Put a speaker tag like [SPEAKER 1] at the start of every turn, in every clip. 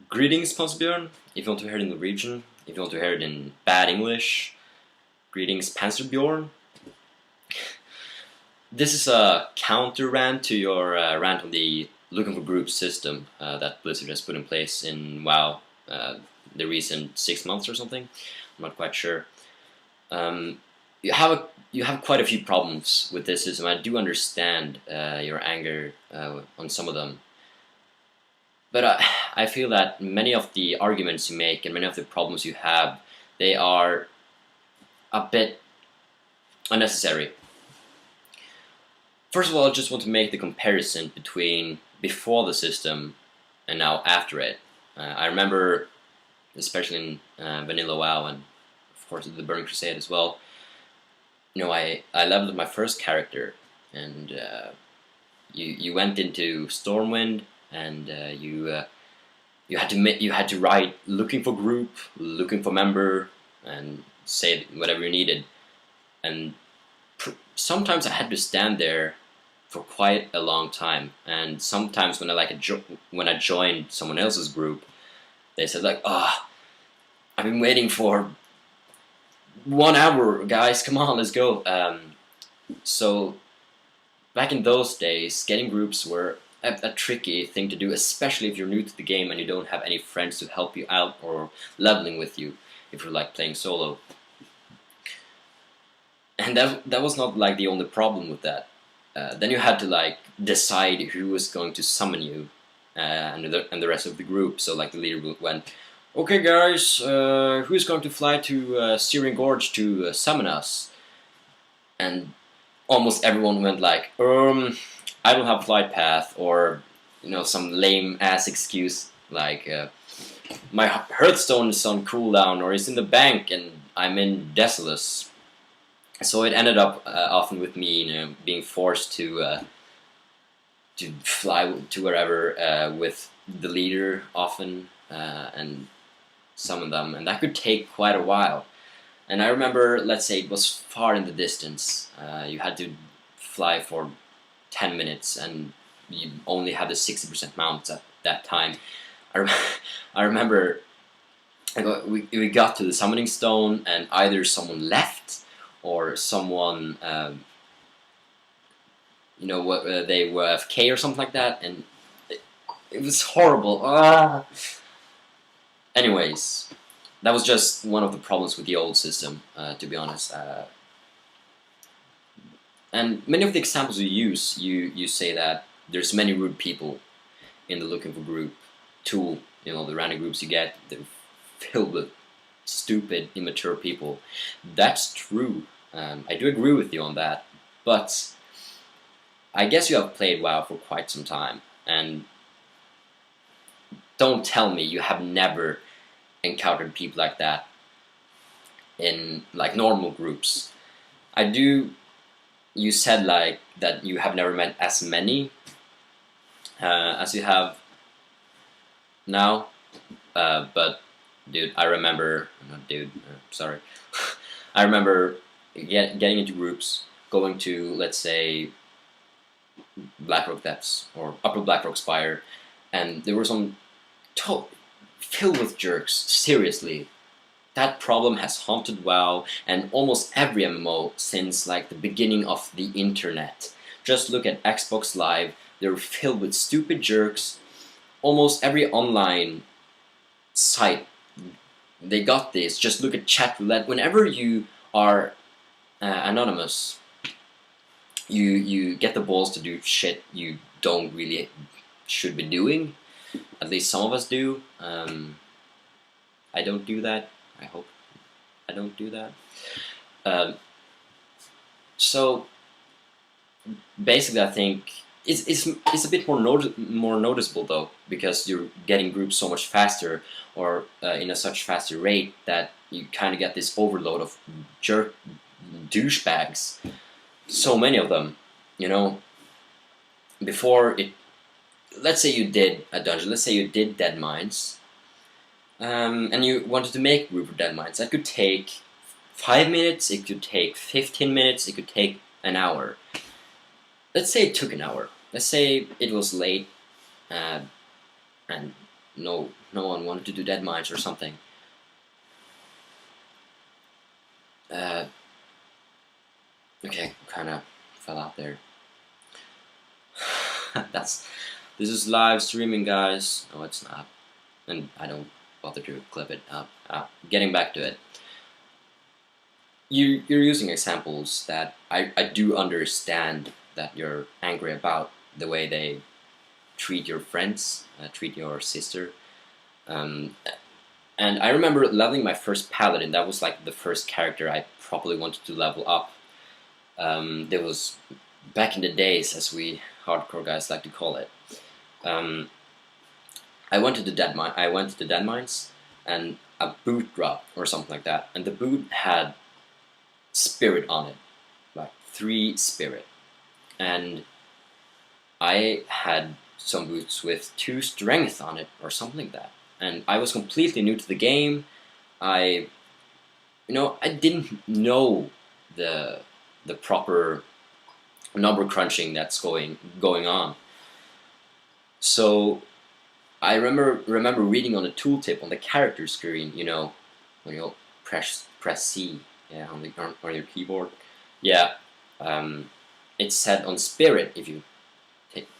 [SPEAKER 1] Greetings, Panzerbjørne, if you want to hear it in Norwegian, if you want to hear it in bad English. Greetings, Panzerbjørne. This is a counter rant to your rant on the looking for groups system that Blizzard has put in place in WoW the recent 6 months or something. I'm not quite sure. You have quite a few problems with this system. I do understand your anger on some of them. But I feel that many of the arguments you make and many of the problems you have, they are a bit unnecessary. First of all, I just want to make the comparison between before the system and now after it. I remember, especially in Vanilla WoW and of course the Burning Crusade as well, I leveled my first character, and you went into Stormwind, and you had to write looking for group, looking for member, and say whatever you needed. And sometimes I had to stand there for quite a long time. And sometimes when I joined someone else's group, they said like, "Ah, I've been waiting for 1 hour, guys. Come on, let's go." So back in those days, getting groups were a tricky thing to do, especially if you're new to the game and you don't have any friends to help you out or leveling with you if you're like playing solo. And that was not like the only problem with that. Then you had to like decide who was going to summon you and the rest of the group. So like the leader went, "Okay guys, who's going to fly to Syrian Gorge to summon us?" And almost everyone went like, "I don't have flight path," or some lame ass excuse like, "My Hearthstone is on cooldown, or it's in the bank and I'm in Desolus." So it ended up often with me, being forced to fly to wherever with the leader often and summon them, and that could take quite a while. And I remember, let's say it was far in the distance, you had to fly for 10 minutes and you only had the 60% mount at that time. I remember we got to the summoning stone and either someone left or someone they were AFK or something like that, and it was horrible. Anyways, that was just one of the problems with the old system, to be honest. And many of the examples you use, you say that there's many rude people in the looking for group tool. The random groups you get, they're filled with stupid, immature people. That's true. I do agree with you on that. But I guess you have played WoW for quite some time, and don't tell me you have never encountered people like that in like normal groups. You said like that you have never met as many as you have now, but dude, I remember, sorry, I remember getting into groups, going to, let's say, Blackrock Depths or Upper Blackrock Spire, and there were some filled with jerks. Seriously, that problem has haunted WoW and almost every MMO since like the beginning of the internet. Just look at Xbox Live, they're filled with stupid jerks. Almost every online site, they got this. Just look at chat roulette. Whenever you are anonymous, you get the balls to do shit you don't really should be doing. At least some of us do. I don't do that. I hope I don't do that. So basically, I think it's a bit more noticeable though, because you're getting groups so much faster, or in a such faster rate that you kind of get this overload of jerk douchebags. So many of them, Before it, let's say you did a dungeon. Let's say you did Dead Mines. And you wanted to make a group of Dead Mines. That could take 5 minutes, it could take 15 minutes, it could take an hour. Let's say it took an hour. Let's say it was late, and no one wanted to do dead mines or something. Okay, kind of fell out there. This is live streaming, guys. No, it's not, and I don't bother to clip it up. Getting back to it, you're using examples that I do understand that you're angry about the way they treat your friends, treat your sister. Um, and I remember leveling my first paladin. That was like the first character I probably wanted to level up. There was back in the days, as we hardcore guys like to call it. I went to the dead mines, and a boot dropped or something like that, and the boot had spirit on it, like 3 spirit, and I had some boots with 2 strength on it or something like that, and I was completely new to the game. I didn't know the proper number crunching that's going on. So I remember reading on the tooltip on the character screen, when you press C, yeah, on your keyboard, yeah. It said on spirit, if you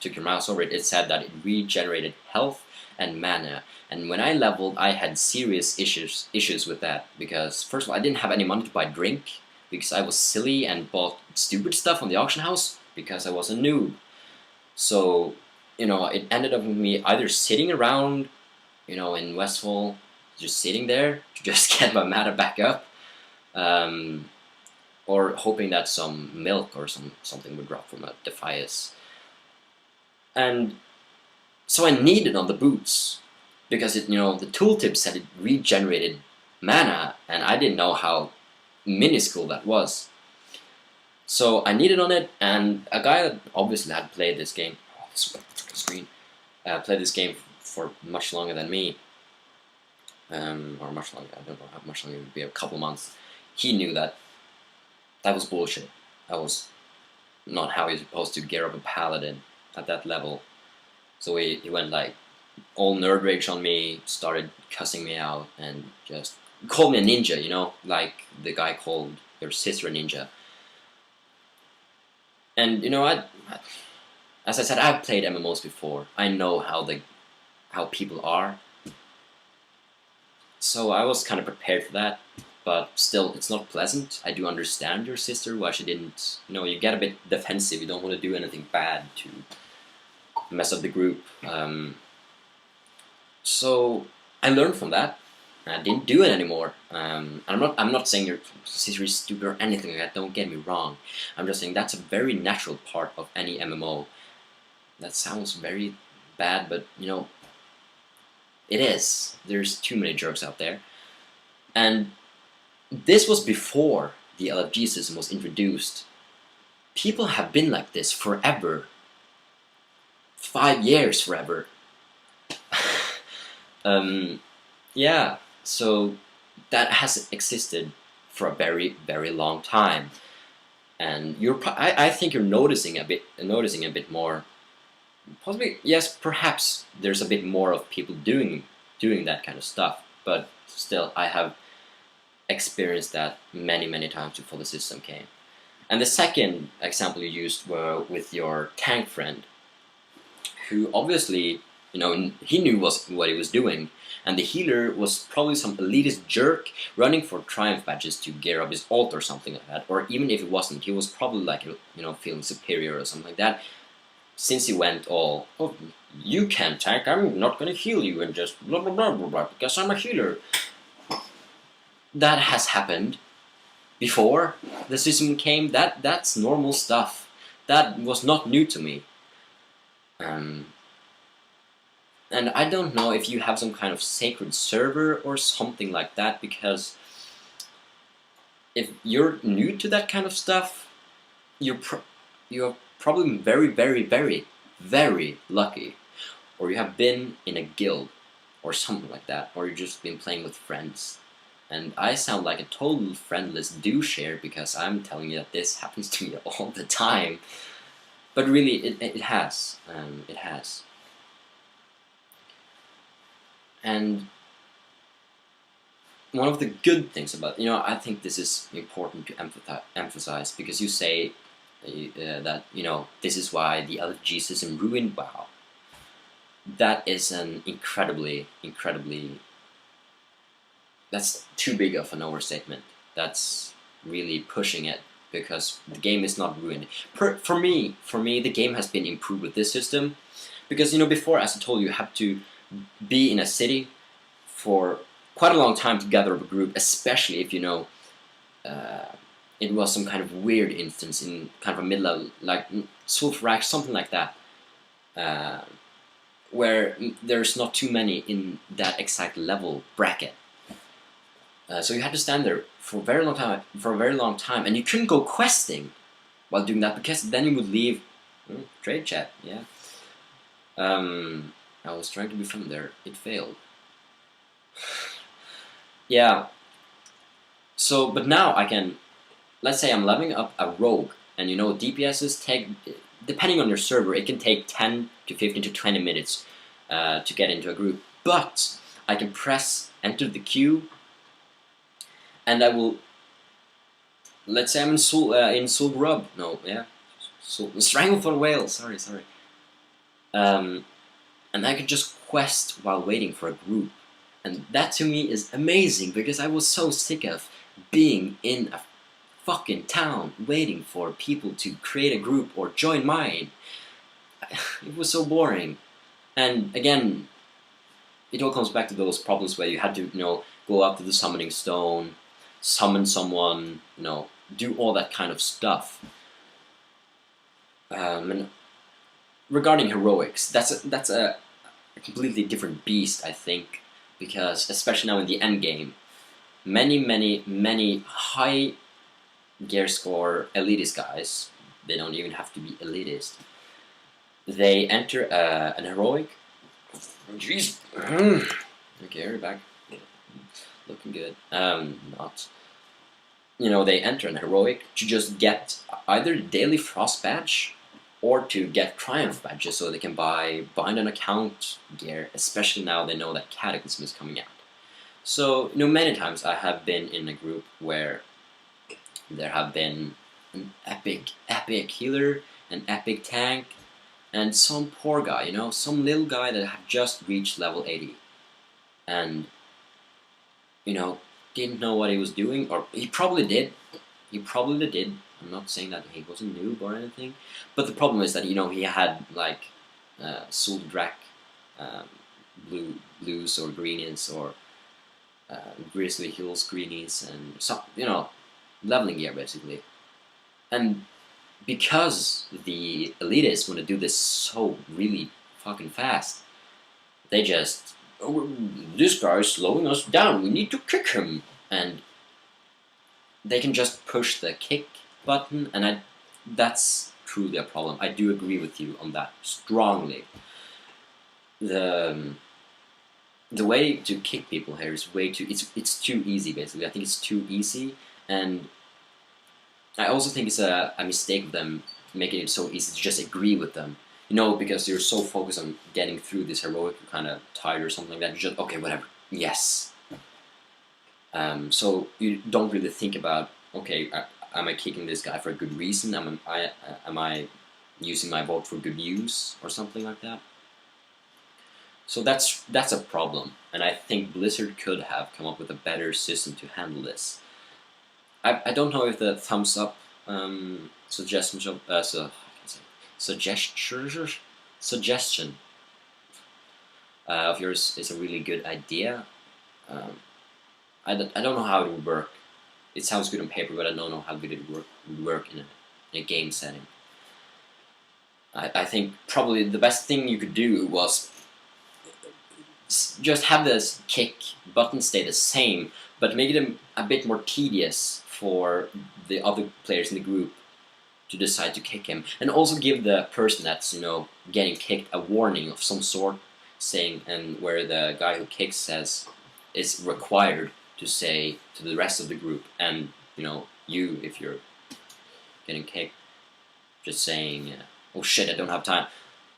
[SPEAKER 1] took your mouse over it, it said that it regenerated health and mana. And when I leveled, I had serious issues with that, because first of all, I didn't have any money to buy drink, because I was silly and bought stupid stuff on the auction house because I was a noob. So, it ended up with me either sitting around, in Westfall, just sitting there to just get my mana back up, or hoping that some milk or something would drop from a Defias. And so I needed on the boots, because the tooltip said it regenerated mana, and I didn't know how minuscule that was. So I needed on it, and a guy that obviously had played this game, played this game for much longer than me, or much longer, I don't know how much longer, it would be a couple months. He knew that was bullshit. That was not how you're supposed to gear up a paladin at that level. So he went like all nerd rage on me, started cussing me out, and just called me a ninja, like the guy called your sister a ninja. And as I said, I've played MMOs before. I know how people are. So I was kind of prepared for that, but still, it's not pleasant. I do understand your sister, why she didn't, you get a bit defensive. You don't want to do anything bad to mess up the group. So I learned from that. I didn't do it anymore. I'm not saying your sister is stupid or anything like that. Don't get me wrong. I'm just saying that's a very natural part of any MMO. That sounds very bad, but it is. There's too many jerks out there, and this was before the LFG system was introduced. People have been like this forever. 5 years forever. Yeah, so that has existed for a very, very long time, and I think you're noticing a bit more. Possibly, yes, perhaps there's a bit more of people doing that kind of stuff, but still, I have experienced that many, many times before the system came. And the second example you used were with your tank friend, who obviously, he knew what he was doing, and the healer was probably some elitist jerk running for triumph badges to gear up his ult or something like that, or even if it wasn't, he was probably like, feeling superior or something like that, since he went all, oh, you can't tank, I'm not gonna heal you, and just blah blah blah blah blah, because I'm a healer. That has happened before the system came. That's normal stuff. That was not new to me. And I don't know if you have some kind of sacred server or something like that, because if you're new to that kind of stuff, you're probably very, very, very, very lucky, or you have been in a guild or something like that, or you've just been playing with friends. And I sound like a total friendless douche here, because I'm telling you that this happens to me all the time. But really, it has. It has. And one of the good things about, I think this is important to emphasize, because you say that, this is why the LFG system ruined WoW. That is an incredibly, that's too big of an overstatement. That's really pushing it, because the game is not ruined. For me, the game has been improved with this system, because, before, as I told you, you have to be in a city for quite a long time to gather up a group, especially if, it was some kind of weird instance in kind of a mid-level, like Sulfurak, something like that, where there's not too many in that exact level bracket. So you had to stand there for a very long time, and you couldn't go questing while doing that, because then you would leave. Trade chat, yeah. I was trying to be from there. It failed. Yeah. So, but now I can. Let's say I'm leveling up a rogue, and DPSs take, depending on your server, it can take 10 to 15 to 20 minutes to get into a group. But I can press enter the queue, and I will. Let's say I'm in Sulgrub. No, yeah, Stranglethorn Whale. Sorry. And I could just quest while waiting for a group, and that to me is amazing, because I was so sick of being in a fucking town waiting for people to create a group or join mine. It was so boring. And again, it all comes back to those problems where you had to, go up to the summoning stone, summon someone, do all that kind of stuff. And regarding heroics, that's a completely different beast, I think, because especially now in the end game, many high gear score elitist guys, they don't even have to be elitist, they enter an heroic. Jeez. Okay, you're back. Looking good. Not. They enter an heroic to just get either the daily frost badge or to get triumph badges, so they can buy bind an account gear, especially now they know that Cataclysm is coming out. So, many times I have been in a group where there have been an epic healer, an epic tank, and some poor guy, some little guy that had just reached level 80. And, didn't know what he was doing, or he probably did. I'm not saying that he was a noob or anything, but the problem is that, he had, like, Suldrak, blues or greenies, or Grizzly Hills greenies, and some, leveling gear, basically. And because the elitists want to do this so really fucking fast, they just, this guy is slowing us down, we need to kick him. And they can just push the kick button, and that's truly a problem. I do agree with you on that strongly. The way to kick people here is it's too easy, basically. I think it's too easy, and I also think it's a mistake of them making it so easy to just agree with them. Because you're so focused on getting through this heroic, you're kind of tired or something like that. You just, okay, whatever, yes. So you don't really think about, okay, am I kicking this guy for a good reason? Am I using my vote for good use or something like that? So that's a problem, and I think Blizzard could have come up with a better system to handle this. I don't know if the thumbs up suggestion of yours is a really good idea. I don't know how it would work. It sounds good on paper, but I don't know how good it would work in a game setting. I think probably the best thing you could do was just have this kick button stay the same, but make it a bit more tedious for the other players in the group to decide to kick him, and also give the person that's getting kicked a warning of some sort, saying, and where the guy who kicks says is required to say to the rest of the group, and you, if you're getting kicked, just saying, oh shit, I don't have time.